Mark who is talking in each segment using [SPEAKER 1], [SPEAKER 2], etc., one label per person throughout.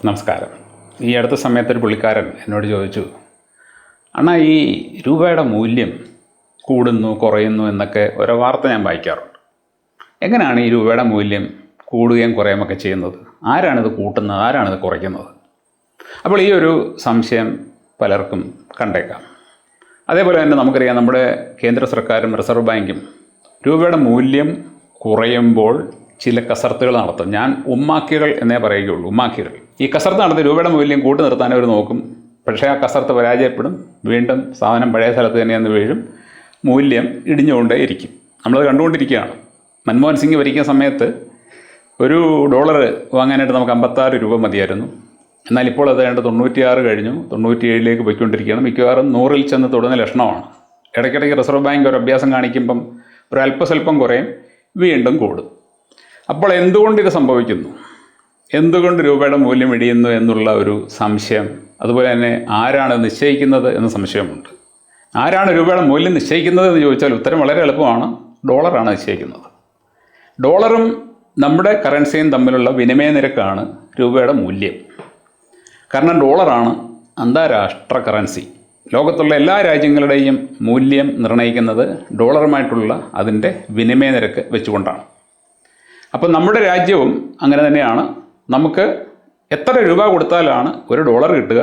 [SPEAKER 1] നമസ്കാരം. ഈ അടുത്ത സമയത്തൊരു പുള്ളിക്കാരൻ എന്നോട് ചോദിച്ചു, അണ്ണാ ഈ രൂപയുടെ മൂല്യം കൂടുന്നു കുറയുന്നു എന്നൊക്കെ ഓരോ വാർത്ത ഞാൻ വായിക്കാറുണ്ട്. എങ്ങനെയാണ് ഈ രൂപയുടെ മൂല്യം കൂടുകയും കുറയുമൊക്കെ ചെയ്യുന്നത്? ആരാണിത് കൂട്ടുന്നത്, ആരാണിത് കുറയ്ക്കുന്നത്? അപ്പോൾ ഈ ഒരു സംശയം പലർക്കും കണ്ടേക്കാം. അതേപോലെ തന്നെ നമുക്കറിയാം, നമ്മുടെ കേന്ദ്ര സർക്കാരും റിസർവ് ബാങ്കും രൂപയുടെ മൂല്യം കുറയുമ്പോൾ ചില കസർത്തുകൾ നടത്തും. ഞാൻ ഉമ്മാക്കികൾ എന്നേ പറയുകയുള്ളൂ, ഉമ്മാക്കികൾ. ഈ കസർത്ത് നടത്തി രൂപയുടെ മൂല്യം കൂട്ടി നിർത്താൻ അവർ നോക്കും. പക്ഷേ ആ കസർത്ത് പരാജയപ്പെടും. വീണ്ടും സാധനം പഴയ സ്ഥലത്ത് തന്നെയെന്ന് വീഴും. മൂല്യം ഇടിഞ്ഞുകൊണ്ടേയിരിക്കും. നമ്മളത് കണ്ടുകൊണ്ടിരിക്കുകയാണ്. മൻമോഹൻ സിംഗ് ഭരിക്കുന്ന സമയത്ത് ഒരു ഡോളർ വാങ്ങാനായിട്ട് നമുക്ക് 56 രൂപ മതിയായിരുന്നു. എന്നാൽ ഇപ്പോൾ അത് 96 കഴിഞ്ഞു, 97ലേക്ക് പോയിക്കൊണ്ടിരിക്കുകയാണ്. മിക്കവാറും 100-ൽ ചെന്ന് തൊടുന്ന ലക്ഷണമാണ്. ഇടയ്ക്കിടയ്ക്ക് റിസർവ് ബാങ്ക് ഒരു അഭ്യാസം കാണിക്കുമ്പം ഒരു അല്പസ്വല്പം കുറയും, വീണ്ടും കൂടും. അപ്പോൾ എന്തുകൊണ്ട് ഇത് സംഭവിക്കുന്നു? എന്തുകൊണ്ട് രൂപയുടെ മൂല്യം ഇടിയുന്നു എന്നുള്ള ഒരു സംശയം, അതുപോലെ തന്നെ ആരാണ് നിശ്ചയിക്കുന്നത് എന്ന സംശയമുണ്ട്. ആരാണ് രൂപയുടെ മൂല്യം നിശ്ചയിക്കുന്നത് എന്ന് ചോദിച്ചാൽ ഉത്തരം വളരെ എളുപ്പമാണ്. ഡോളറാണ് നിശ്ചയിക്കുന്നത്. ഡോളറും നമ്മുടെ കറൻസിയും തമ്മിലുള്ള വിനിമയ നിരക്കാണ് രൂപയുടെ മൂല്യം. കാരണം ഡോളറാണ് അന്താരാഷ്ട്ര കറൻസി. ലോകത്തുള്ള എല്ലാ രാജ്യങ്ങളുടെയും മൂല്യം നിർണ്ണയിക്കുന്നത് ഡോളറുമായിട്ടുള്ള അതിൻ്റെ വിനിമയ നിരക്ക് വെച്ചുകൊണ്ടാണ്. അപ്പോൾ നമ്മുടെ രാജ്യവും അങ്ങനെ തന്നെയാണ്. നമുക്ക് എത്ര രൂപ കൊടുത്താലാണ് ഒരു ഡോളർ കിട്ടുക,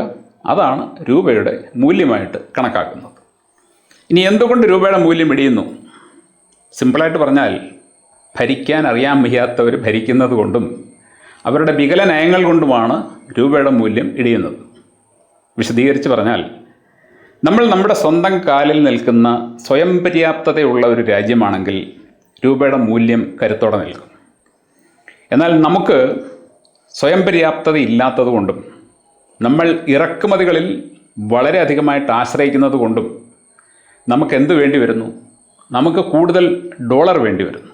[SPEAKER 1] അതാണ് രൂപയുടെ മൂല്യമായിട്ട് കണക്കാക്കുന്നത്. ഇനി എന്തുകൊണ്ട് രൂപയുടെ മൂല്യം ഇടിയുന്നു? സിമ്പിളായിട്ട് പറഞ്ഞാൽ, ഭരിക്കാൻ അറിയാൻ വയ്യാത്തവർ ഭരിക്കുന്നത് കൊണ്ടും അവരുടെ വികല നയങ്ങൾ കൊണ്ടുമാണ് രൂപയുടെ മൂല്യം ഇടിയുന്നത്. വിശദീകരിച്ച് പറഞ്ഞാൽ, നമ്മൾ നമ്മുടെ സ്വന്തം കാലിൽ നിൽക്കുന്ന സ്വയം പര്യാപ്തതയുള്ള ഒരു രാജ്യമാണെങ്കിൽ രൂപയുടെ മൂല്യം കരുത്തോടെ നിൽക്കും. എന്നാൽ നമുക്ക് സ്വയം പര്യാപ്തത ഇല്ലാത്തത് കൊണ്ടും നമ്മൾ ഇറക്കുമതികളിൽ വളരെ അധികമായിട്ട് ആശ്രയിക്കുന്നത് കൊണ്ടും നമുക്ക് എന്ത് വേണ്ടി വരുന്നു? നമുക്ക് കൂടുതൽ ഡോളർ വേണ്ടി വരുന്നു.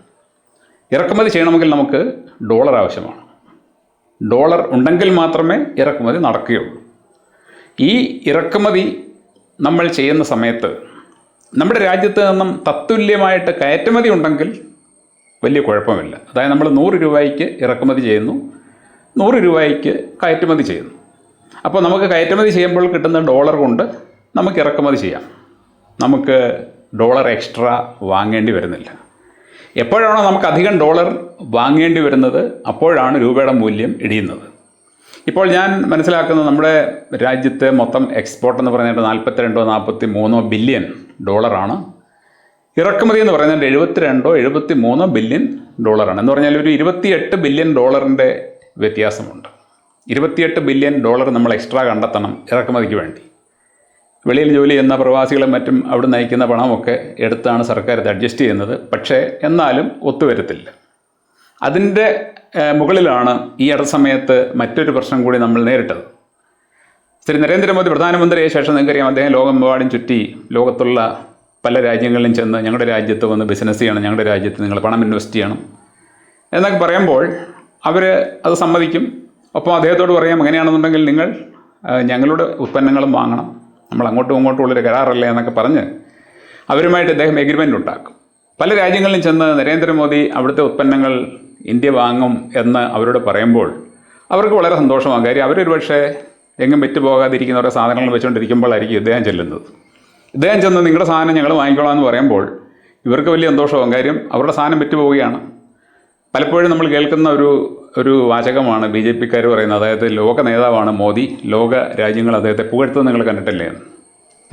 [SPEAKER 1] ഇറക്കുമതി ചെയ്യണമെങ്കിൽ നമുക്ക് ഡോളർ ആവശ്യമാണ്. ഡോളർ ഉണ്ടെങ്കിൽ മാത്രമേ ഇറക്കുമതി നടക്കുകയുള്ളൂ. ഈ ഇറക്കുമതി നമ്മൾ ചെയ്യുന്ന സമയത്ത് നമ്മുടെ രാജ്യത്ത് നിന്നും തത്തുല്യമായിട്ട് കയറ്റുമതി ഉണ്ടെങ്കിൽ വലിയ കുഴപ്പമില്ല. അതായത് നമ്മൾ 100 രൂപയ്ക്ക് ഇറക്കുമതി ചെയ്യുന്നു, 100 രൂപയ്ക്ക് കയറ്റുമതി ചെയ്യുന്നു. അപ്പോൾ നമുക്ക് കയറ്റുമതി ചെയ്യുമ്പോൾ കിട്ടുന്ന ഡോളർ കൊണ്ട് നമുക്ക് ഇറക്കുമതി ചെയ്യാം. നമുക്ക് ഡോളർ എക്സ്ട്രാ വാങ്ങേണ്ടി വരുന്നില്ല. എപ്പോഴാണോ നമുക്ക് അധികം ഡോളർ വാങ്ങേണ്ടി വരുന്നത്, അപ്പോഴാണ് രൂപയുടെ മൂല്യം ഇടിയുന്നത്. ഇപ്പോൾ ഞാൻ മനസ്സിലാക്കുന്നത്, നമ്മുടെ രാജ്യത്തെ മൊത്തം എക്സ്പോർട്ട് എന്ന് പറഞ്ഞിട്ട് 42-43 ബില്യൺ ഡോളറാണ്. ഇറക്കുമതി എന്ന് പറയുന്നത് 72-73 ബില്യൺ ഡോളറാണ്. എന്ന് പറഞ്ഞാൽ ഒരു 28 ബില്യൺ ഡോളറിൻ്റെ വ്യത്യാസമുണ്ട്. 28 ബില്യൺ ഡോളർ നമ്മൾ എക്സ്ട്രാ കണ്ടെത്തണം ഇറക്കുമതിക്ക് വേണ്ടി. വെളിയിൽ ജോലി ചെയ്യുന്ന പ്രവാസികളും മറ്റും അവിടെ നയിക്കുന്ന പണമൊക്കെ എടുത്താണ് സർക്കാർ ഇത് അഡ്ജസ്റ്റ് ചെയ്യുന്നത്. പക്ഷേ എന്നാലും ഒത്തുവരത്തില്ല. അതിൻ്റെ മുകളിലാണ് ഈ അടുത്ത സമയത്ത് മറ്റൊരു പ്രശ്നം കൂടി നമ്മൾ നേരിട്ടത്. ശ്രീ നരേന്ദ്രമോദി പ്രധാനമന്ത്രിയായ ശേഷം നിങ്ങൾക്കറിയാം, അദ്ദേഹം ലോകമെമ്പാടും ചുറ്റി ലോകത്തുള്ള പല രാജ്യങ്ങളിലും ചെന്ന് ഞങ്ങളുടെ രാജ്യത്ത് വന്ന് ബിസിനസ് ചെയ്യണം, ഞങ്ങളുടെ രാജ്യത്ത് നിങ്ങൾ പണം ഇൻവെസ്റ്റ് ചെയ്യണം എന്നൊക്കെ പറയുമ്പോൾ അവർ അത് സമ്മതിക്കും. ഒപ്പം അദ്ദേഹത്തോട് പറയാം, അങ്ങനെയാണെന്നുണ്ടെങ്കിൽ നിങ്ങൾ ഞങ്ങളുടെ ഉൽപ്പന്നങ്ങളും വാങ്ങണം, നമ്മൾ അങ്ങോട്ടും ഇങ്ങോട്ടും ഉള്ളൊരു കരാറല്ലേ എന്നൊക്കെ പറഞ്ഞ് അവരുമായിട്ട് അദ്ദേഹം എഗ്രിമെൻ്റ് ഉണ്ടാക്കും. പല രാജ്യങ്ങളിലും ചെന്ന് നരേന്ദ്രമോദി അവിടുത്തെ ഉൽപ്പന്നങ്ങൾ ഇന്ത്യ വാങ്ങും എന്ന് അവരോട് പറയുമ്പോൾ അവർക്ക് വളരെ സന്തോഷമാകും. കാര്യം അവരൊരു പക്ഷേ എങ്ങും വിറ്റുപോകാതിരിക്കുന്ന ഓരോ സാധനങ്ങൾ വെച്ചുകൊണ്ടിരിക്കുമ്പോഴായിരിക്കും ഇദ്ദേഹം ചെല്ലുന്നത്. ഇദ്ദേഹം ചെന്ന് നിങ്ങളുടെ സാധനം ഞങ്ങൾ വാങ്ങിക്കോളാം എന്ന് പറയുമ്പോൾ ഇവർക്ക് വലിയ സന്തോഷമാകും. കാര്യം അവരുടെ സാധനം വിറ്റുപോവുകയാണ്. പലപ്പോഴും നമ്മൾ കേൾക്കുന്ന ഒരു വാചകമാണ് BJP-ക്കാർ പറയുന്നത്. അതായത് ലോക നേതാവാണ് മോദി, ലോക രാജ്യങ്ങൾ അദ്ദേഹത്തെ പുകഴ്ത്തുന്നത് നിങ്ങൾ കണ്ടിട്ടില്ലേ എന്ന്.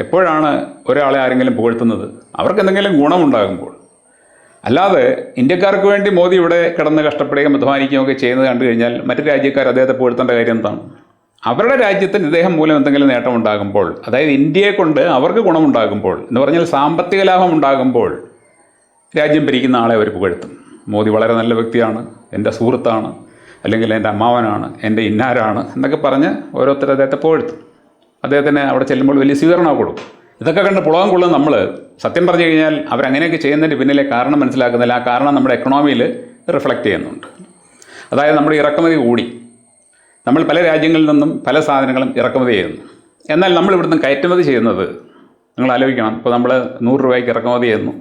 [SPEAKER 1] എപ്പോഴാണ് ഒരാളെ ആരെങ്കിലും പുകഴ്ത്തുന്നത്? അവർക്ക് എന്തെങ്കിലും ഗുണമുണ്ടാകുമ്പോൾ. അല്ലാതെ ഇന്ത്യക്കാർക്ക് വേണ്ടി മോദി ഇവിടെ കിടന്ന് കഷ്ടപ്പെടുകയും അധ്വാനിക്കുകയും ഒക്കെ ചെയ്യുന്നത് കണ്ടു കഴിഞ്ഞാൽ മറ്റു രാജ്യക്കാർ അദ്ദേഹത്തെ പുകഴ്ത്തേണ്ട കാര്യം എന്താണ്? അവരുടെ രാജ്യത്തിന് ഇദ്ദേഹം മൂലം എന്തെങ്കിലും നേട്ടമുണ്ടാകുമ്പോൾ, അതായത് ഇന്ത്യയെ കൊണ്ട് അവർക്ക് ഗുണമുണ്ടാകുമ്പോൾ, എന്ന് പറഞ്ഞാൽ സാമ്പത്തിക ലാഭം ഉണ്ടാകുമ്പോൾ രാജ്യം ഭരിക്കുന്ന ആളെ അവർ പുകഴ്ത്തും. മോദി വളരെ നല്ല വ്യക്തിയാണ്, എൻ്റെ സുഹൃത്താണ്, അല്ലെങ്കിൽ എൻ്റെ അമ്മാവനാണ്, എൻ്റെ ഇന്നാരാണ് എന്നൊക്കെ പറഞ്ഞ് ഓരോരുത്തർ അദ്ദേഹത്തെ പുകഴ്ത്തും. അദ്ദേഹത്തിന് അവിടെ ചെല്ലുമ്പോൾ വലിയ സ്വീകരണം കൊടുക്കും. ഇതൊക്കെ കണ്ട് പുളകം കൊള്ളുന്ന നമ്മൾ സത്യം പറഞ്ഞു കഴിഞ്ഞാൽ അവരങ്ങനെയൊക്കെ ചെയ്യുന്നതിൻ്റെ പിന്നിലെ കാരണം മനസ്സിലാക്കുന്നില്ല. ആ കാരണം നമ്മുടെ എക്കണോമിയിൽ റിഫ്ലക്റ്റ് ചെയ്യുന്നുണ്ട്. അതായത് നമ്മുടെ ഇറക്കുമതി കൂടി, നമ്മൾ പല രാജ്യങ്ങളിൽ നിന്നും പല സാധനങ്ങളും ഇറക്കുമതി ചെയ്യുന്നു. എന്നാൽ നമ്മൾ ഇവിടുന്ന് കയറ്റുമതി ചെയ്യുന്നത്, നിങ്ങൾ ആലോചിക്കണം, ഇപ്പോൾ നമ്മൾ 100 രൂപയ്ക്ക് ഇറക്കുമതി ചെയ്യുന്നു,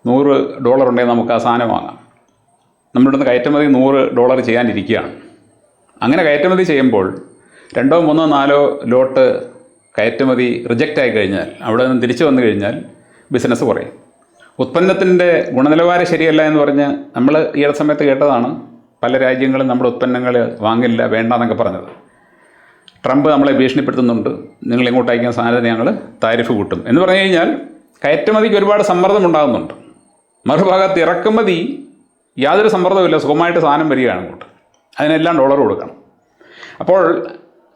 [SPEAKER 1] $100 ഉണ്ടെങ്കിൽ നമുക്ക് ആ സാധനം വാങ്ങാം. നമ്മളിവിടുന്ന് കയറ്റുമതി $100 ചെയ്യാനിരിക്കുകയാണ്. അങ്ങനെ കയറ്റുമതി ചെയ്യുമ്പോൾ 2, 3, 4 ലോട്ട് കയറ്റുമതി റിജക്റ്റ് ആയി കഴിഞ്ഞാൽ, അവിടെ നിന്ന് തിരിച്ചു വന്നു കഴിഞ്ഞാൽ ബിസിനസ് കുറയും. ഉത്പന്നത്തിൻ്റെ ഗുണനിലവാരം ശരിയല്ല എന്ന് പറഞ്ഞ് നമ്മൾ ഈ സമയത്ത് കേട്ടതാണ്. പല രാജ്യങ്ങളും നമ്മുടെ ഉത്പന്നങ്ങൾ വാങ്ങില്ല, വേണ്ട എന്നൊക്കെ പറഞ്ഞത്. ട്രംപ് നമ്മളെ ഭീഷണിപ്പെടുത്തുന്നുണ്ട്, നിങ്ങൾ ഇങ്ങോട്ട് അയക്കുന്ന സാധനത്തിന് ഞങ്ങൾ താരിഫ് കൂട്ടും എന്ന് പറഞ്ഞു കഴിഞ്ഞാൽ കയറ്റുമതിക്ക് ഒരുപാട് സമ്മർദ്ദം ഉണ്ടാകുന്നുണ്ട്. മറുഭാഗത്ത് ഇറക്കുമതി യാതൊരു സമ്മർദ്ദവുമില്ല, സുഖമായിട്ട് സാധനം വരികയാണ് അങ്ങോട്ട്. അതിനെല്ലാം ഡോളർ കൊടുക്കണം. അപ്പോൾ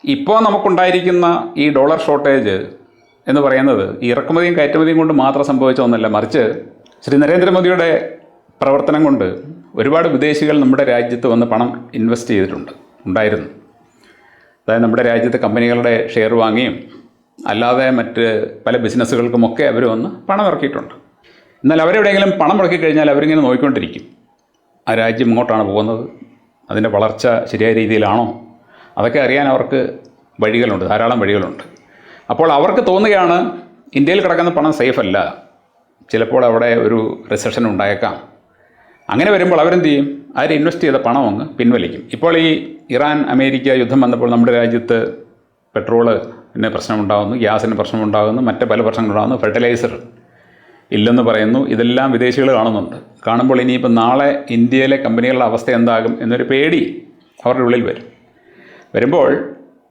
[SPEAKER 1] ഇപ്പോൾ നമുക്കുണ്ടായിരിക്കുന്ന ഈ ഡോളർ ഷോർട്ടേജ് എന്ന് പറയുന്നത് ഈ ഇറക്കുമതിയും കയറ്റുമതിയും കൊണ്ട് മാത്രം സംഭവിച്ച ഒന്നല്ല, മറിച്ച് ശ്രീ നരേന്ദ്രമോദിയുടെ പ്രവർത്തനം കൊണ്ട് ഒരുപാട് വിദേശികൾ നമ്മുടെ രാജ്യത്ത് വന്ന് പണം ഇൻവെസ്റ്റ് ഉണ്ടായിരുന്നു. അതായത് നമ്മുടെ രാജ്യത്തെ കമ്പനികളുടെ ഷെയർ വാങ്ങിയും അല്ലാതെ മറ്റ് പല ബിസിനസ്സുകൾക്കുമൊക്കെ അവർ വന്ന് പണം ഇറക്കിയിട്ടുണ്ട്. എന്നാൽ അവരെവിടെയെങ്കിലും പണം ഇറക്കി കഴിഞ്ഞാൽ അവരിങ്ങനെ നോക്കിക്കൊണ്ടിരിക്കും, ആ രാജ്യം ഇങ്ങോട്ടാണ് പോകുന്നത്, അതിൻ്റെ വളർച്ച ശരിയായ രീതിയിലാണോ, അതൊക്കെ അറിയാൻ അവർക്ക് വഴികളുണ്ട്, ധാരാളം വഴികളുണ്ട്. അപ്പോൾ അവർക്ക് തോന്നുകയാണ് ഇന്ത്യയിൽ കിടക്കുന്ന പണം സേഫ് അല്ല, ചിലപ്പോൾ അവിടെ ഒരു റിസഷൻ ഉണ്ടായേക്കാം. അങ്ങനെ വരുമ്പോൾ അവരെന്ത് ചെയ്യും? അവർ ഇൻവെസ്റ്റ് ചെയ്ത പണം അങ്ങ് പിൻവലിക്കും. ഇപ്പോൾ ഈ ഇറാൻ അമേരിക്ക യുദ്ധം വന്നപ്പോൾ നമ്മുടെ രാജ്യത്ത് പെട്രോളിന് പ്രശ്നമുണ്ടാകുന്നു, ഗ്യാസിന് പ്രശ്നമുണ്ടാകുന്നു, മറ്റ് പല പ്രശ്നങ്ങളുണ്ടാകുന്നു, ഫെർട്ടിലൈസർ ഇല്ലെന്ന് പറയുന്നു. ഇതെല്ലാം വിദേശികൾ കാണുന്നുണ്ട്. കാണുമ്പോൾ ഇനിയിപ്പോൾ നാളെ ഇന്ത്യയിലെ കമ്പനികളുടെ അവസ്ഥ എന്താകും എന്നൊരു പേടി അവരുടെ ഉള്ളിൽ വരുമ്പോൾ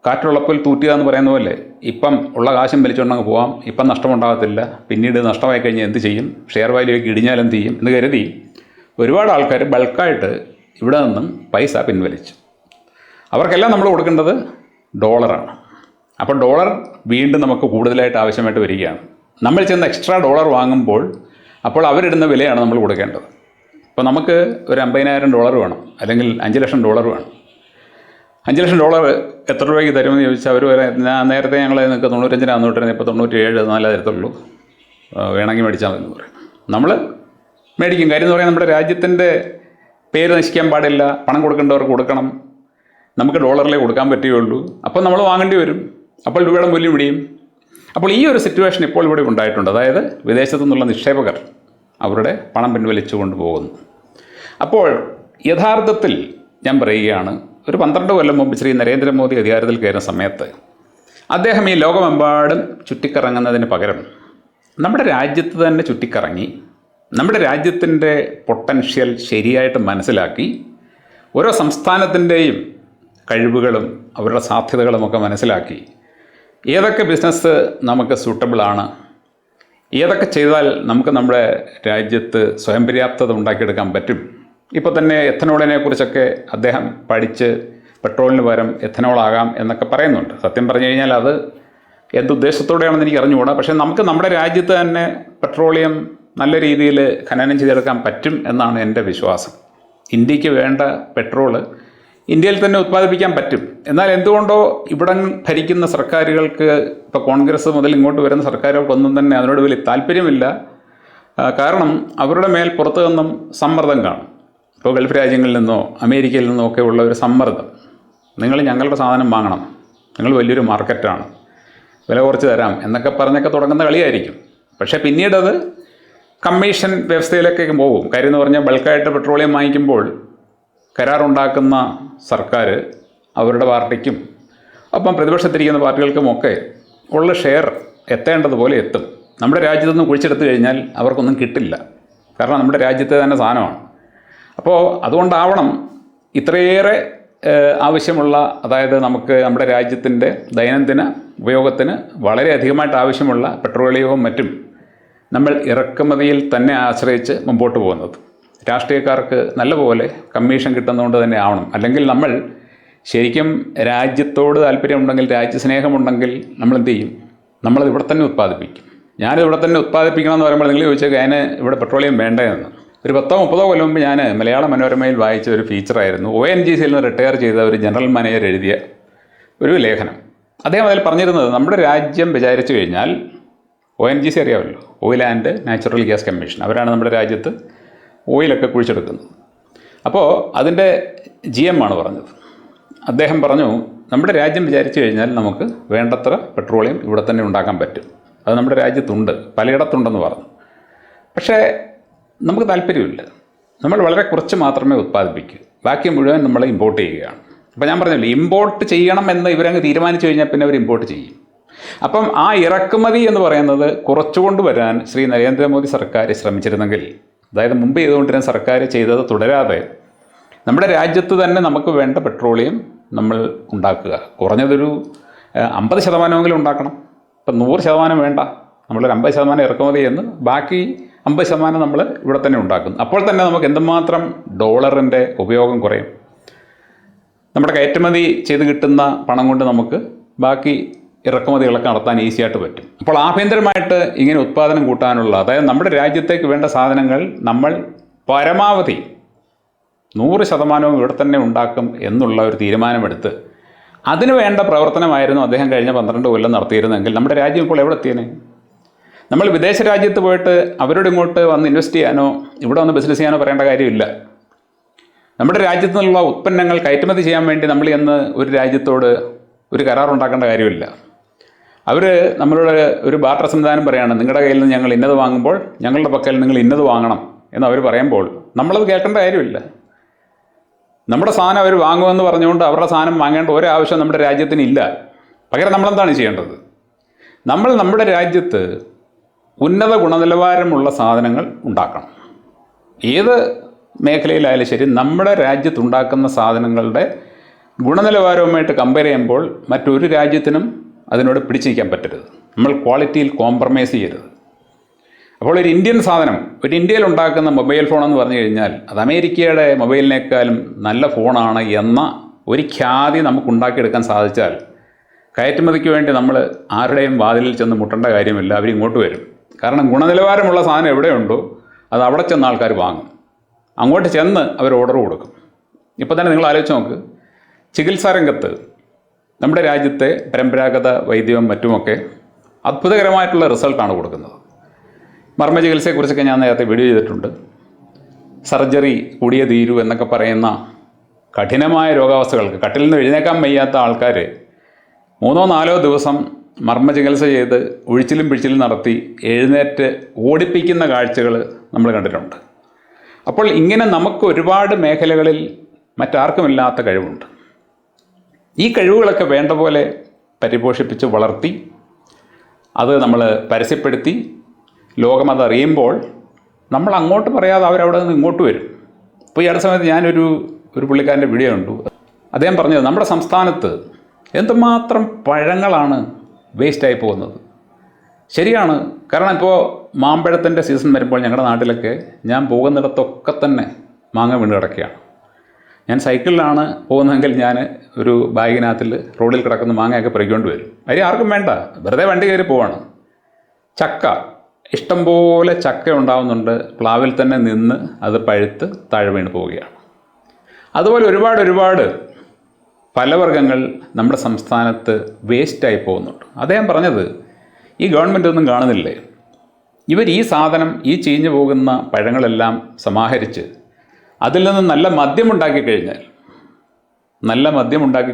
[SPEAKER 1] കാറ്റുള്ളപ്പോൾ തൂറ്റുക എന്ന് പറയുന്ന പോലെ ഇപ്പം ഉള്ള കാശും വലിച്ചുകൊണ്ടങ്ങ് പോകാം, ഇപ്പം നഷ്ടമുണ്ടാകത്തില്ല, പിന്നീട് നഷ്ടമായി കഴിഞ്ഞാൽ എന്ത് ചെയ്യും, ഷെയർ വാല്യൂക്ക് ഇടിഞ്ഞാൽ എന്ത് ചെയ്യും എന്ന് കരുതി ഒരുപാട് ആൾക്കാർ ബൾക്കായിട്ട് ഇവിടെ നിന്നും പൈസ പിൻവലിച്ചു. അവർക്കെല്ലാം നമ്മൾ കൊടുക്കേണ്ടത് ഡോളറാണ്. അപ്പോൾ ഡോളർ വീണ്ടും നമുക്ക് കൂടുതലായിട്ട് ആവശ്യമായിട്ട് വരികയാണ്. നമ്മൾ ചെന്ന് എക്സ്ട്രാ ഡോളർ വാങ്ങുമ്പോൾ അപ്പോൾ അവരിടുന്ന വിലയാണ് നമ്മൾ കൊടുക്കേണ്ടത്. ഇപ്പോൾ നമുക്ക് ഒരു $50,000 വേണം, അല്ലെങ്കിൽ $5 ലക്ഷം വേണം. $5 ലക്ഷം എത്ര രൂപയ്ക്ക് തരുമെന്ന് ചോദിച്ചാൽ അവർ നേരത്തെ ഞങ്ങൾ നിങ്ങൾക്ക് 95 അന്നോട്ടിരുന്നത്, ഇപ്പോൾ 97 4 തരത്തുള്ളൂ, വേണമെങ്കിൽ മേടിച്ചാൽ മതി എന്ന് പറയും. നമ്മൾ മേടിക്കും. കാര്യം എന്ന് പറയാൻ നമ്മുടെ രാജ്യത്തിൻ്റെ പേര് നശിക്കാൻ പാടില്ല, പണം കൊടുക്കേണ്ടവർക്ക് കൊടുക്കണം, നമുക്ക് ഡോളറിലേ കൊടുക്കാൻ പറ്റുകയുള്ളൂ. അപ്പോൾ നമ്മൾ വാങ്ങേണ്ടി വരും, അപ്പോൾ രൂപയുടെ മൂല്യം ഇടിയും. അപ്പോൾ ഈ ഒരു സിറ്റുവേഷൻ ഇപ്പോൾ ഇവിടെ ഉണ്ടായിട്ടുണ്ട്. അതായത് വിദേശത്തു നിന്നുള്ള നിക്ഷേപകർ അവരുടെ പണം പിൻവലിച്ചു കൊണ്ടുപോകുന്നു. അപ്പോൾ യഥാർത്ഥത്തിൽ ഞാൻ പറയുകയാണ്, ഒരു 12 കൊല്ലം മുമ്പ് ശ്രീ നരേന്ദ്രമോദി അധികാരത്തിൽ കയറുന്ന സമയത്ത് അദ്ദേഹം ഈ ലോകമെമ്പാടും ചുറ്റിക്കറങ്ങുന്നതിന് പകരം നമ്മുടെ രാജ്യത്ത് തന്നെ ചുറ്റിക്കറങ്ങി നമ്മുടെ രാജ്യത്തിൻ്റെ പൊട്ടൻഷ്യൽ ശരിയായിട്ട് മനസ്സിലാക്കി ഓരോ സംസ്ഥാനത്തിൻ്റെയും കഴിവുകളും അവരുടെ സാധ്യതകളുമൊക്കെ മനസ്സിലാക്കി ഏതൊക്കെ ബിസിനസ് നമുക്ക് സൂട്ടബിളാണ്, ഏതൊക്കെ ചെയ്താൽ നമുക്ക് നമ്മുടെ രാജ്യത്ത് സ്വയം പര്യാപ്തത ഉണ്ടാക്കിയെടുക്കാൻ പറ്റും. ഇപ്പോൾ തന്നെ എഥനോളിനെ കുറിച്ചൊക്കെ അദ്ദേഹം പഠിച്ച് പെട്രോളിന് പകരം എഥനോളാകാം എന്നൊക്കെ പറയുന്നുണ്ട്. സത്യം പറഞ്ഞു കഴിഞ്ഞാൽ അത് എന്തുദ്ദേശത്തോടെയാണെന്ന് എനിക്ക് അറിഞ്ഞുകൂടാ. പക്ഷേ നമുക്ക് നമ്മുടെ രാജ്യത്ത് തന്നെ പെട്രോളിയം നല്ല രീതിയിൽ ഖനനം ചെയ്തെടുക്കാൻ പറ്റും എന്നാണ് എൻ്റെ വിശ്വാസം. ഇന്ത്യക്ക് വേണ്ട പെട്രോള് ഇന്ത്യയിൽ തന്നെ ഉത്പാദിപ്പിക്കാൻ പറ്റും. എന്നാൽ എന്തുകൊണ്ടോ ഇവിടെ ഭരിക്കുന്ന സർക്കാരുകൾക്ക്, ഇപ്പോൾ കോൺഗ്രസ് മുതൽ ഇങ്ങോട്ട് വരുന്ന സർക്കാരുകൾക്കൊന്നും തന്നെ അതിനോട് വലിയ താല്പര്യമില്ല. കാരണം അവരുടെ മേൽ പുറത്തു നിന്നും സമ്മർദ്ദം കാണും. ഇപ്പോൾ ഗൾഫ് രാജ്യങ്ങളിൽ നിന്നോ അമേരിക്കയിൽ നിന്നോ ഒക്കെ ഉള്ള ഒരു സമ്മർദ്ദം, നിങ്ങൾ ഞങ്ങളുടെ സാധനം വാങ്ങണം, നിങ്ങൾ വലിയൊരു മാർക്കറ്റാണ്, വില കുറച്ച് തരാം എന്നൊക്കെ പറഞ്ഞൊക്കെ തുടങ്ങുന്ന കളിയായിരിക്കും. പക്ഷേ പിന്നീടത് കമ്മീഷൻ വ്യവസ്ഥയിലൊക്കെ പോകും. കാര്യം എന്ന് പറഞ്ഞാൽ ബൾക്കായിട്ട് പെട്രോളിയം വാങ്ങിക്കുമ്പോൾ കരാറുണ്ടാക്കുന്ന സർക്കാർ അവരുടെ പാർട്ടിക്കും ഒപ്പം പ്രതിപക്ഷത്തിരിക്കുന്ന പാർട്ടികൾക്കുമൊക്കെ ഉള്ള ഷെയർ എത്തേണ്ടതുപോലെ എത്തും. നമ്മുടെ രാജ്യത്തു നിന്ന് കുഴിച്ചെടുത്തു കഴിഞ്ഞാൽ അവർക്കൊന്നും കിട്ടില്ല. കാരണം നമ്മുടെ രാജ്യത്തെ തന്നെ സാധനമാണ്. അപ്പോൾ അതുകൊണ്ടാവണം ഇത്രയേറെ ആവശ്യമുള്ള, അതായത് നമുക്ക് നമ്മുടെ രാജ്യത്തിൻ്റെ ദൈനംദിന ഉപയോഗത്തിന് വളരെ അധികമായിട്ട് ആവശ്യമുള്ള പെട്രോളിയവും മറ്റും നമ്മൾ ഇറക്കുമതിയിൽ തന്നെ ആശ്രയിച്ച് മുമ്പോട്ട് പോകുന്നത്. രാഷ്ട്രീയക്കാർക്ക് നല്ലപോലെ കമ്മീഷൻ കിട്ടുന്നതുകൊണ്ട് തന്നെ ആവണം. അല്ലെങ്കിൽ നമ്മൾ ശരിക്കും രാജ്യത്തോട് താല്പര്യമുണ്ടെങ്കിൽ, രാജ്യസ്നേഹമുണ്ടെങ്കിൽ നമ്മൾ എന്ത് ചെയ്യും? നമ്മളത് ഇവിടെ തന്നെ ഉത്പാദിപ്പിക്കും. ഞാനിത് ഇവിടെ തന്നെ ഉത്പാദിപ്പിക്കണം എന്ന് പറയുമ്പോൾ നിങ്ങൾ ചോദിച്ചാൽ അതിന് ഇവിടെ പെട്രോളിയം വേണ്ടതെന്ന്. ഒരു 10-30 കൊല്ലം മുമ്പ് ഞാൻ മലയാള മനോരമയിൽ വായിച്ച ഒരു ഫീച്ചറായിരുന്നു. ONGCയിൽ നിന്ന് റിട്ടയർ ചെയ്ത ഒരു ജനറൽ മാനേജർ എഴുതിയ ഒരു ലേഖനം. അദ്ദേഹം അതിൽ പറഞ്ഞിരുന്നത്, നമ്മുടെ രാജ്യം വിചാരിച്ചു കഴിഞ്ഞാൽ ONGC അറിയാമല്ലോ, oil and natural gas commission, അവരാണ് നമ്മുടെ രാജ്യത്ത് ഓയിലൊക്കെ കുഴിച്ചെടുക്കുന്നത്. അപ്പോൾ അതിൻ്റെ GM ആണ് പറഞ്ഞത്. അദ്ദേഹം പറഞ്ഞു, നമ്മുടെ രാജ്യം വിചാരിച്ചു കഴിഞ്ഞാൽ നമുക്ക് വേണ്ടത്ര പെട്രോളിയം ഇവിടെ തന്നെ ഉണ്ടാക്കാൻ പറ്റും, അത് നമ്മുടെ രാജ്യത്തുണ്ട്, പലയിടത്തുണ്ടെന്ന് പറഞ്ഞു. പക്ഷേ നമുക്ക് താല്പര്യമില്ല. നമ്മൾ വളരെ കുറച്ച് മാത്രമേ ഉത്പാദിപ്പിക്കൂ, ബാക്കി മുഴുവൻ നമ്മൾ ഇമ്പോർട്ട് ചെയ്യുകയാണ്. അപ്പോൾ ഞാൻ പറഞ്ഞില്ലേ, ഇമ്പോർട്ട് ചെയ്യണം എന്ന് ഇവരങ്ങ് തീരുമാനിച്ചു കഴിഞ്ഞാൽ പിന്നെ അവർ ഇമ്പോർട്ട് ചെയ്യും. അപ്പം ആ ഇറക്കുമതി എന്ന് പറയുന്നത് കുറച്ചുകൊണ്ട് വരാൻ ശ്രീ നരേന്ദ്രമോദി സർക്കാർ ശ്രമിച്ചിരുന്നെങ്കിൽ, അതായത് മുമ്പ് ചെയ്തുകൊണ്ടിരുന്ന സർക്കാർ ചെയ്തത് തുടരാതെ നമ്മുടെ രാജ്യത്ത് തന്നെ നമുക്ക് വേണ്ട പെട്രോളിയം നമ്മൾ ഉണ്ടാക്കുക, കുറഞ്ഞതൊരു 50% ഉണ്ടാക്കണം. ഇപ്പം 100% വേണ്ട, നമ്മളൊരു 50% ഇറക്കുമതി എന്ന്, ബാക്കി 50% നമ്മൾ ഇവിടെ തന്നെ ഉണ്ടാക്കുന്നു. അപ്പോൾ തന്നെ നമുക്ക് എന്തുമാത്രം ഡോളറിൻ്റെ ഉപയോഗം കുറയും. നമ്മുടെ കയറ്റുമതി ചെയ്ത് കിട്ടുന്ന പണം കൊണ്ട് നമുക്ക് ബാക്കി ഇറക്കുമതികളൊക്കെ നടത്താൻ ഈസിയായിട്ട് പറ്റും. അപ്പോൾ ആഭ്യന്തരമായിട്ട് ഇങ്ങനെ ഉത്പാദനം കൂട്ടാനുള്ള, അതായത് നമ്മുടെ രാജ്യത്തേക്ക് വേണ്ട സാധനങ്ങൾ നമ്മൾ പരമാവധി 100% ഇവിടെ തന്നെ ഉണ്ടാക്കും എന്നുള്ള ഒരു തീരുമാനമെടുത്ത് അതിനു വേണ്ട പ്രവർത്തനമായിരുന്നു അദ്ദേഹം കഴിഞ്ഞ 12 കൊല്ലം നടത്തിയിരുന്നെങ്കിൽ നമ്മുടെ രാജ്യം ഇപ്പോൾ എവിടെ എത്തിയേനെ? നമ്മൾ വിദേശ രാജ്യത്ത് പോയിട്ട് അവരോട് ഇങ്ങോട്ട് വന്ന് ഇൻവെസ്റ്റ് ചെയ്യാനോ ഇവിടെ വന്ന് ബിസിനസ് ചെയ്യാനോ പറയേണ്ട കാര്യമില്ല. നമ്മുടെ രാജ്യത്തു നിന്നുള്ള ഉത്പന്നങ്ങൾ കയറ്റുമതി ചെയ്യാൻ വേണ്ടി നമ്മൾ ഇന്ന് ഒരു രാജ്യത്തോട് ഒരു കരാറുണ്ടാക്കേണ്ട കാര്യമില്ല. അവർ നമ്മളോട് ഒരു ബാർട്ടർ സംവിധാനം പറയുകയാണ്, നിങ്ങളുടെ കയ്യിൽ നിന്ന് ഞങ്ങൾ ഇന്നത് വാങ്ങുമ്പോൾ ഞങ്ങളുടെ പക്കൽ നിങ്ങൾ ഇന്നത് വാങ്ങണം എന്ന് അവർ പറയുമ്പോൾ നമ്മളത് കേൾക്കേണ്ട കാര്യമില്ല. നമ്മുടെ സാധനം അവർ വാങ്ങുമെന്ന് പറഞ്ഞുകൊണ്ട് അവരുടെ സാധനം വാങ്ങേണ്ട ഒരാവശ്യം നമ്മുടെ രാജ്യത്തിന് ഇല്ല. പകരം നമ്മളെന്താണ് ചെയ്യേണ്ടത്? നമ്മൾ നമ്മുടെ രാജ്യത്ത് ഉന്നത ഗുണനിലവാരമുള്ള സാധനങ്ങൾ ഉണ്ടാക്കണം. ഏത് മേഖലയിലായാലും ശരി, നമ്മുടെ രാജ്യത്തുണ്ടാക്കുന്ന സാധനങ്ങളുടെ ഗുണനിലവാരവുമായിട്ട് കമ്പയർ ചെയ്യുമ്പോൾ മറ്റൊരു രാജ്യത്തിനും അതിനോട് പിടിച്ചിരിക്കാൻ പറ്റരുത്. നമ്മൾ ക്വാളിറ്റിയിൽ കോംപ്രമൈസ് ചെയ്യരുത്. അപ്പോൾ ഒരു ഇന്ത്യൻ സാധനം, ഒരു ഇന്ത്യയിൽ ഉണ്ടാക്കുന്ന മൊബൈൽ ഫോൺ എന്ന് പറഞ്ഞു കഴിഞ്ഞാൽ അത് അമേരിക്കയുടെ മൊബൈലിനേക്കാളും നല്ല ഫോണാണ് എന്ന ഒരു ഖ്യാതി നമുക്കുണ്ടാക്കിയെടുക്കാൻ സാധിച്ചാൽ കയറ്റുമതിക്ക് വേണ്ടി നമ്മൾ ആരുടെയും വാതിലിൽ ചെന്ന് മുട്ടേണ്ട കാര്യമില്ല, അവരിങ്ങോട്ട് വരും. കാരണം ഗുണനിലവാരമുള്ള സാധനം എവിടെയുണ്ടോ അത് അവിടെ ചെന്ന് ആൾക്കാർ വാങ്ങും, അങ്ങോട്ട് ചെന്ന് അവർ ഓർഡർ കൊടുക്കും. ഇപ്പോൾ തന്നെ നിങ്ങൾ ആലോചിച്ച് നോക്ക്, ചികിത്സാ രംഗത്ത് നമ്മുടെ രാജ്യത്തെ പരമ്പരാഗത വൈദ്യവും മറ്റുമൊക്കെ അത്ഭുതകരമായിട്ടുള്ള റിസൾട്ടാണ് കൊടുക്കുന്നത്. മർമ്മ ചികിത്സയെക്കുറിച്ചൊക്കെ ഞാൻ നേരത്തെ വീഡിയോ ചെയ്തിട്ടുണ്ട്. സർജറി കൂടിയേ തീരൂ എന്നൊക്കെ പറയുന്ന കഠിനമായ രോഗാവസ്ഥകൾക്ക് കട്ടിൽ നിന്ന് എഴുന്നേക്കാൻ വയ്യാത്ത ആൾക്കാർ 3-4 ദിവസം മർമ്മ ചികിത്സ ചെയ്ത് ഒഴിച്ചിലും പിഴിച്ചിലും നടത്തി എഴുന്നേറ്റ് ഓടിപ്പിക്കുന്ന കാഴ്ചകൾ നമ്മൾ കണ്ടിട്ടുണ്ട്. അപ്പോൾ ഇങ്ങനെ നമുക്ക് ഒരുപാട് മേഖലകളിൽ മറ്റാർക്കുമില്ലാത്ത കഴിവുണ്ട്. ഈ കഴിവുകളൊക്കെ വേണ്ട പോലെ പരിപോഷിപ്പിച്ച് വളർത്തി അത് നമ്മൾ പരസ്യപ്പെടുത്തി ലോകം അതറിയുമ്പോൾ നമ്മൾ അങ്ങോട്ട് പറയാതെ അവരവിടെ നിന്ന് ഇങ്ങോട്ട് വരും. ഇപ്പോൾ ഈ അടുത്ത സമയത്ത് ഞാനൊരു പുള്ളിക്കാരൻ്റെ വീഡിയോ കണ്ടു. അദ്ദേഹം പറഞ്ഞത് നമ്മുടെ സംസ്ഥാനത്ത് എന്തുമാത്രം പഴങ്ങളാണ് വേസ്റ്റായി പോകുന്നത്. ശരിയാണ്. കാരണം ഇപ്പോൾ മാമ്പഴത്തിൻ്റെ സീസൺ വരുമ്പോൾ ഞങ്ങളുടെ നാട്ടിലൊക്കെ ഞാൻ പോകുന്നിടത്തൊക്കെ തന്നെ മാങ്ങ വീണ് കിടക്കുകയാണ്. ഞാൻ സൈക്കിളിലാണ് പോകുന്നതെങ്കിൽ ഞാൻ ഒരു ബാഗിനകത്തിൽ റോഡിൽ കിടക്കുന്ന മാങ്ങയൊക്കെ പറിക്കൊണ്ട് വരും. അതിന് ആർക്കും വേണ്ട, വെറുതെ വണ്ടി കയറി പോവാണ്. ചക്ക, ഇഷ്ടംപോലെ ചക്ക ഉണ്ടാകുന്നുണ്ട്, പ്ലാവിൽ തന്നെ നിന്ന് അത് പഴുത്ത് താഴെ വീണ് പോവുകയാണ്. അതുപോലെ ഒരുപാട് ഫലവർഗ്ഗങ്ങൾ നമ്മുടെ സംസ്ഥാനത്ത് വേസ്റ്റായി പോകുന്നുണ്ട്. അദ്ദേഹം പറഞ്ഞത് ഈ ഗവൺമെൻറ് ഒന്നും കാണുന്നില്ലേ, ഇവർ ഈ സാധനം, ഈ ചീഞ്ഞു പോകുന്ന പഴങ്ങളെല്ലാം സമാഹരിച്ച് അതിൽ നിന്ന് നല്ല മദ്യമുണ്ടാക്കി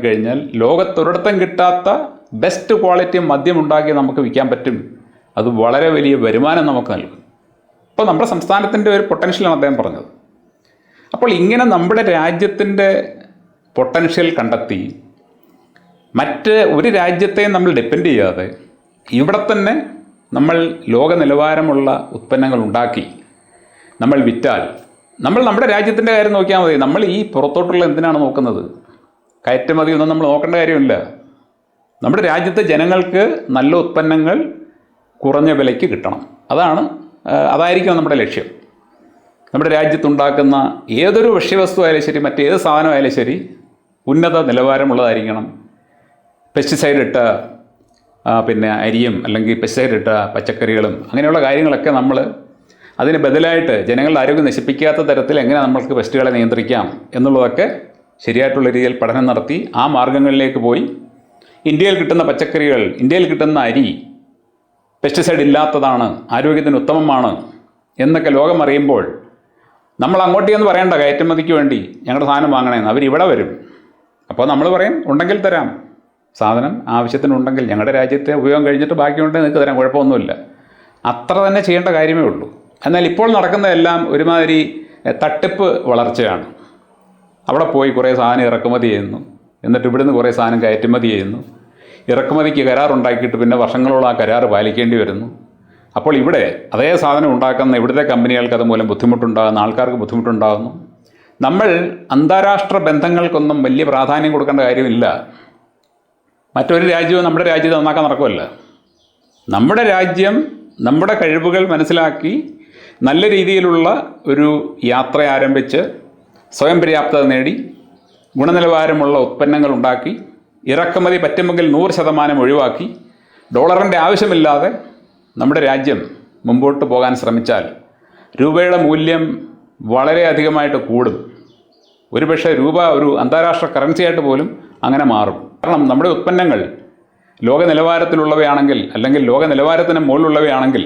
[SPEAKER 1] കഴിഞ്ഞാൽ ലോകത്തൊരിടത്തും കിട്ടാത്ത ബെസ്റ്റ് ക്വാളിറ്റി മദ്യമുണ്ടാക്കി നമുക്ക് വിൽക്കാൻ പറ്റും. അത് വളരെ വലിയ വരുമാനം നമുക്ക് നൽകും. അപ്പോൾ നമ്മുടെ സംസ്ഥാനത്തിൻ്റെ ഒരു പൊട്ടൻഷ്യലാണ് അദ്ദേഹം പറഞ്ഞത്. അപ്പോൾ ഇങ്ങനെ നമ്മുടെ രാജ്യത്തിൻ്റെ പൊട്ടൻഷ്യൽ കണ്ടെത്തി മറ്റ് ഒരു രാജ്യത്തെയും നമ്മൾ ഡിപ്പെൻഡ് ചെയ്യാതെ ഇവിടെ തന്നെ നമ്മൾ ലോക നിലവാരമുള്ള ഉത്പന്നങ്ങൾ ഉണ്ടാക്കി നമ്മൾ വിറ്റാൽ, നമ്മൾ നമ്മുടെ രാജ്യത്തിൻ്റെ കാര്യം നോക്കിയാൽ മതി. നമ്മൾ ഈ പുറത്തോട്ടുള്ള എന്തിനാണ് നോക്കുന്നത്? കയറ്റുമതിയൊന്നും നമ്മൾ നോക്കേണ്ട കാര്യമില്ല. നമ്മുടെ രാജ്യത്തെ ജനങ്ങൾക്ക് നല്ല ഉത്പന്നങ്ങൾ കുറഞ്ഞ വിലയ്ക്ക് കിട്ടണം. അതായിരിക്കണം നമ്മുടെ ലക്ഷ്യം. നമ്മുടെ രാജ്യത്തുണ്ടാക്കുന്ന ഏതൊരു ഭക്ഷ്യവസ്തു ആയാലും ശരി, മറ്റേത് സാധനമായാലും ശരി, ഉന്നത നിലവാരമുള്ളതായിരിക്കണം. പെസ്റ്റിസൈഡ് ഇട്ട അരിയും അല്ലെങ്കിൽ പെസ്റ്റിസൈഡ് ഇട്ട പച്ചക്കറികളും അങ്ങനെയുള്ള കാര്യങ്ങളൊക്കെ നമ്മൾ അതിന് ബദലായിട്ട് ജനങ്ങളുടെ ആരോഗ്യം നശിപ്പിക്കാത്ത തരത്തിൽ എങ്ങനെ നമ്മൾക്ക് പെസ്റ്റുകളെ നിയന്ത്രിക്കാം എന്നുള്ളതൊക്കെ ശരിയായിട്ടുള്ള രീതിയിൽ പഠനം നടത്തി ആ മാർഗങ്ങളിലേക്ക് പോയി ഇന്ത്യയിൽ കിട്ടുന്ന പച്ചക്കറികൾ, ഇന്ത്യയിൽ കിട്ടുന്ന അരി പെസ്റ്റിസൈഡ് ഇല്ലാത്തതാണ്, ആരോഗ്യത്തിന് ഉത്തമമാണ് എന്നൊക്കെ ലോകം അറിയുമ്പോൾ നമ്മൾ അങ്ങോട്ടേന്ന് പറയേണ്ട കയറ്റുമതിക്ക് വേണ്ടി ഞങ്ങളുടെ സാധനം വാങ്ങണമെന്ന്. അവരിവിടെ വരും. അപ്പോൾ നമ്മൾ പറയും ഉണ്ടെങ്കിൽ തരാം, സാധനം ആവശ്യത്തിനുണ്ടെങ്കിൽ ഞങ്ങളുടെ രാജ്യത്തെ ഉപയോഗം കഴിഞ്ഞിട്ട് ബാക്കിയുണ്ടെങ്കിൽ നിങ്ങൾക്ക് തരാം, കുഴപ്പമൊന്നുമില്ല. അത്ര തന്നെ ചെയ്യേണ്ട കാര്യമേ ഉള്ളൂ. എന്നാൽ ഇപ്പോൾ നടക്കുന്നതെല്ലാം ഒരുമാതിരി തട്ടിപ്പ് വളർച്ചയാണ്. അവിടെ പോയി കുറേ സാധനം ഇറക്കുമതി ചെയ്യുന്നു, എന്നിട്ട് ഇവിടുന്ന് കുറേ സാധനം കയറ്റുമതി ചെയ്യുന്നു. ഇറക്കുമതിക്ക് കരാറുണ്ടാക്കിയിട്ട് പിന്നെ വർഷങ്ങളോളം ആ കരാർ പാലിക്കേണ്ടി വരുന്നു. അപ്പോൾ ഇവിടെ അതേ സാധനം ഉണ്ടാക്കുന്ന ഇവിടുത്തെ കമ്പനികൾക്ക് അതുമൂലം ബുദ്ധിമുട്ടുണ്ടാകുന്നു, ആൾക്കാർക്ക് ബുദ്ധിമുട്ടുണ്ടാകുന്നു. നമ്മൾ അന്താരാഷ്ട്ര ബന്ധങ്ങൾക്കൊന്നും വലിയ പ്രാധാന്യം കൊടുക്കേണ്ട കാര്യമില്ല. മറ്റൊരു രാജ്യവും നമ്മുടെ രാജ്യത്തെ നന്നാക്കാൻ നടക്കുമല്ല. നമ്മുടെ രാജ്യം നമ്മുടെ കഴിവുകൾ മനസ്സിലാക്കി നല്ല രീതിയിലുള്ള ഒരു യാത്ര ആരംഭിച്ച് സ്വയം പര്യാപ്തത നേടി ഗുണനിലവാരമുള്ള ഉൽപ്പന്നങ്ങൾ ഉണ്ടാക്കി ഇറക്കുമതി പറ്റുമെങ്കിൽ 100% ഒഴിവാക്കി ഡോളറിൻ്റെ ആവശ്യമില്ലാതെ നമ്മുടെ രാജ്യം മുമ്പോട്ട് പോകാൻ ശ്രമിച്ചാൽ രൂപയുടെ മൂല്യം വളരെയധികമായിട്ട് കൂടും. ഒരുപക്ഷെ രൂപ ഒരു അന്താരാഷ്ട്ര കറൻസിയായിട്ട് പോലും അങ്ങനെ മാറും. കാരണം നമ്മുടെ ഉൽപ്പന്നങ്ങൾ ലോക നിലവാരത്തിലുള്ളവയാണെങ്കിൽ അല്ലെങ്കിൽ ലോക നിലവാരത്തിന് മുകളിലുള്ളവയാണെങ്കിൽ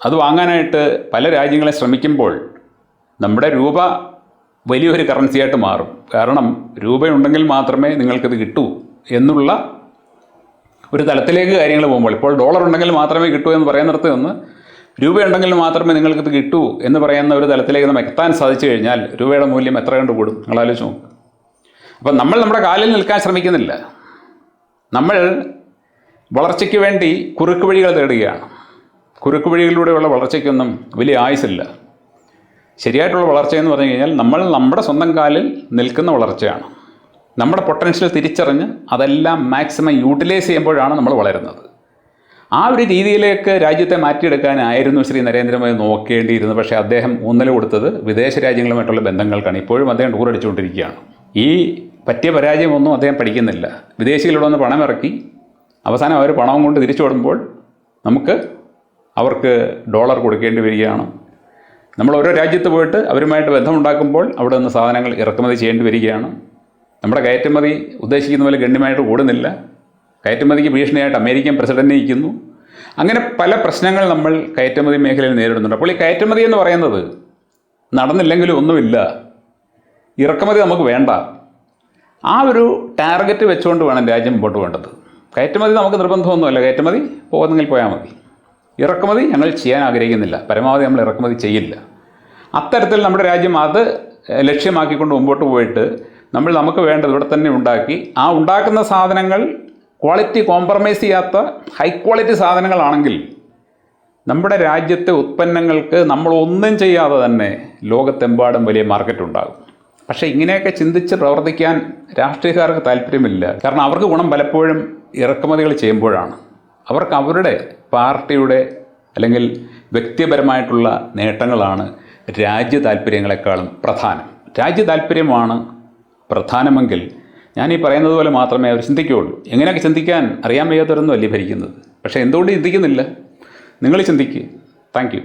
[SPEAKER 1] അത് വാങ്ങാനായിട്ട് പല രാജ്യങ്ങളെ ശ്രമിക്കുമ്പോൾ നമ്മുടെ രൂപ വലിയൊരു കറൻസിയായിട്ട് മാറും. കാരണം രൂപയുണ്ടെങ്കിൽ മാത്രമേ നിങ്ങൾക്കിത് കിട്ടൂ എന്നുള്ള ഒരു തലത്തിലേക്ക് കാര്യങ്ങൾ പോകുമ്പോൾ, ഇപ്പോൾ ഡോളർ ഉണ്ടെങ്കിൽ മാത്രമേ കിട്ടൂ എന്ന് പറയുന്നിടത്ത് നിന്ന് രൂപയുണ്ടെങ്കിൽ മാത്രമേ നിങ്ങൾക്കിത് കിട്ടൂ എന്ന് പറയുന്ന ഒരു തലത്തിലേക്ക് നമുക്ക് എത്താൻ സാധിച്ചു കഴിഞ്ഞാൽ രൂപയുടെ മൂല്യം എത്ര കണ്ട് കൂടും നിങ്ങൾ ആലോചിച്ച് നോക്കും. അപ്പം നമ്മൾ നമ്മുടെ കാലിൽ നിൽക്കാൻ ശ്രമിക്കുന്നില്ല. നമ്മൾ വളർച്ചയ്ക്ക് വേണ്ടി കുറുക്ക് വഴികൾ തേടുകയാണ്. കുറുക്ക് വഴികളിലൂടെയുള്ള വളർച്ചയ്ക്കൊന്നും വലിയ ആയുസില്ല. ശരിയായിട്ടുള്ള വളർച്ചയെന്ന് പറഞ്ഞു കഴിഞ്ഞാൽ നമ്മൾ നമ്മുടെ സ്വന്തം കാലിൽ നിൽക്കുന്ന വളർച്ചയാണ്. നമ്മുടെ പൊട്ടൻഷ്യൽ തിരിച്ചറിഞ്ഞ് അതെല്ലാം മാക്സിമം യൂട്ടിലൈസ് ചെയ്യുമ്പോഴാണ് നമ്മൾ വളരുന്നത്. ആ ഒരു രീതിയിലേക്ക് രാജ്യത്തെ മാറ്റിയെടുക്കാനായിരുന്നു ശ്രീ നരേന്ദ്രമോദി നോക്കേണ്ടിയിരുന്നത്. പക്ഷേ അദ്ദേഹം ഊന്നൽ കൊടുത്തത് വിദേശ രാജ്യങ്ങളുമായിട്ടുള്ള ബന്ധങ്ങൾക്കാണ്. ഇപ്പോഴും അദ്ദേഹം ടൂറടിച്ചുകൊണ്ടിരിക്കുകയാണ്. ഈ പറ്റിയ പരാജയമൊന്നും അദ്ദേഹം പഠിക്കുന്നില്ല. വിദേശികളിവിടെ വന്ന് പണം ഇറക്കി അവസാനം അവർ പണവും കൊണ്ട് തിരിച്ചോടുമ്പോൾ നമുക്ക് അവർക്ക് ഡോളർ കൊടുക്കേണ്ടി വരികയാണ്. നമ്മൾ ഓരോ രാജ്യത്ത് പോയിട്ട് അവരുമായിട്ട് ബന്ധമുണ്ടാക്കുമ്പോൾ അവിടെ നിന്ന് സാധനങ്ങൾ ഇറക്കുമതി ചെയ്യേണ്ടി വരികയാണ്. നമ്മുടെ കയറ്റുമതി ഉദ്ദേശിക്കുന്ന പോലെ ഗണ്യമായിട്ട് കൂടുന്നില്ല. കയറ്റുമതിക്ക് ഭീഷണിയായിട്ട് അമേരിക്കൻ പ്രസിഡന്റ് നിൽക്കുന്നു. അങ്ങനെ പല പ്രശ്നങ്ങൾ നമ്മൾ കയറ്റുമതി മേഖലയിൽ നേരിടുന്നുണ്ട്. അപ്പോൾ ഈ കയറ്റുമതി എന്ന് പറയുന്നത് നടന്നില്ലെങ്കിലും ഒന്നുമില്ല, ഇറക്കുമതി നമുക്ക് വേണ്ട, ആ ഒരു ടാർഗറ്റ് വെച്ചുകൊണ്ട് വേണം രാജ്യം മുമ്പോട്ട് വേണ്ടത്. കയറ്റുമതി നമുക്ക് നിർബന്ധമൊന്നുമല്ല, കയറ്റുമതി പോകുന്നെങ്കിൽ പോയാൽ മതി. ഇറക്കുമതി ഞങ്ങൾ ചെയ്യാൻ ആഗ്രഹിക്കുന്നില്ല, പരമാവധി നമ്മൾ ഇറക്കുമതി ചെയ്യില്ല. അത്തരത്തിൽ നമ്മുടെ രാജ്യം അത് ലക്ഷ്യമാക്കിക്കൊണ്ട് മുമ്പോട്ട് പോയിട്ട് നമുക്ക് വേണ്ടത് ഇവിടെ തന്നെ ഉണ്ടാക്കി ആ ഉണ്ടാക്കുന്ന സാധനങ്ങൾ ക്വാളിറ്റി കോംപ്രമൈസ് ചെയ്യാത്ത ഹൈ ക്വാളിറ്റി സാധനങ്ങളാണെങ്കിൽ നമ്മുടെ രാജ്യത്തെ ഉൽപ്പന്നങ്ങൾക്ക് നമ്മളൊന്നും ചെയ്യാതെ തന്നെ ലോകത്തെമ്പാടും വലിയ മാർക്കറ്റ് ഉണ്ടാകും. പക്ഷേ ഇങ്ങനെയൊക്കെ ചിന്തിച്ച് പ്രവർത്തിക്കാൻ രാഷ്ട്രീയക്കാർക്ക് താല്പര്യമില്ല. കാരണം അവർക്ക് ഗുണം പലപ്പോഴും ഇറക്കുമതികൾ ചെയ്യുമ്പോഴാണ്. അവർക്ക് അവരുടെ പാർട്ടിയുടെ അല്ലെങ്കിൽ വ്യക്തിപരമായിട്ടുള്ള നേട്ടങ്ങളാണ് രാജ്യ താല്പര്യങ്ങളെക്കാളും പ്രധാനം. രാജ്യ താല്പര്യമാണ് പ്രധാനമെങ്കിൽ ഞാൻ ഈ പറയുന്നത് പോലെ മാത്രമേ അവർ ചിന്തിക്കുകയുള്ളൂ. എങ്ങനെയൊക്കെ ചിന്തിക്കാൻ അറിയാൻ വയ്യാത്തവരൊന്നും അല്ലേ ഭരിക്കുന്നത്. പക്ഷേ എന്തുകൊണ്ട് ചിന്തിക്കുന്നില്ല? നിങ്ങൾ ചിന്തിക്കുക. Thank you.